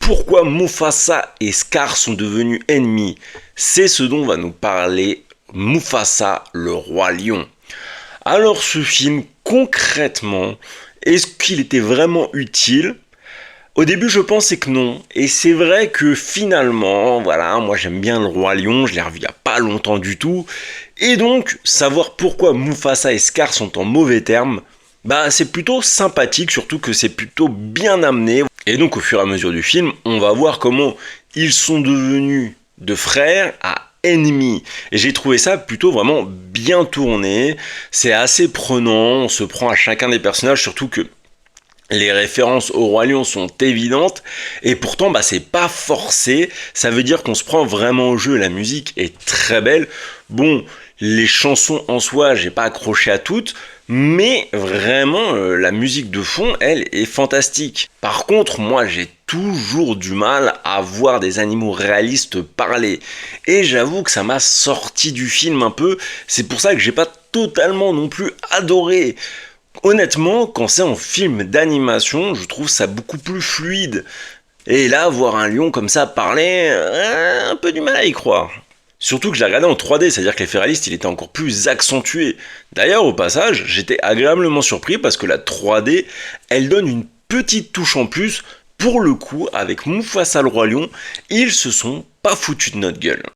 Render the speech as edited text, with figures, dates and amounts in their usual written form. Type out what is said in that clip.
Pourquoi Mufasa et Scar sont devenus ennemis? C'est ce dont va nous parler Mufasa, le roi lion. Alors ce film, concrètement, est-ce qu'il était vraiment utile? Au début, je pensais que non. Et c'est vrai que finalement, voilà, moi j'aime bien le roi lion, je l'ai revu il n'y a pas longtemps du tout. Et donc, savoir pourquoi Mufasa et Scar sont en mauvais termes, bah c'est plutôt sympathique, surtout que c'est plutôt bien amené. Et donc au fur et à mesure du film, on va voir comment ils sont devenus de frères à ennemis. Et j'ai trouvé ça plutôt vraiment bien tourné. C'est assez prenant, on se prend à chacun des personnages, surtout que les références au Roi Lion sont évidentes et pourtant bah, c'est pas forcé, ça veut dire qu'on se prend vraiment au jeu, la musique est très belle. Bon, les chansons en soi, j'ai pas accroché à toutes, mais vraiment la musique de fond, elle est fantastique. Par contre, moi j'ai toujours du mal à voir des animaux réalistes parler et j'avoue que ça m'a sorti du film un peu, c'est pour ça que j'ai pas totalement non plus adoré. Honnêtement, quand c'est en film d'animation, je trouve ça beaucoup plus fluide. Et là, voir un lion comme ça parler, un peu du mal à y croire. Surtout que je l'ai regardé en 3D, c'est-à-dire que l'effet réaliste, il était encore plus accentué. D'ailleurs, au passage, j'étais agréablement surpris parce que la 3D, elle donne une petite touche en plus. Pour le coup, avec Mufasa le roi lion, ils se sont pas foutus de notre gueule.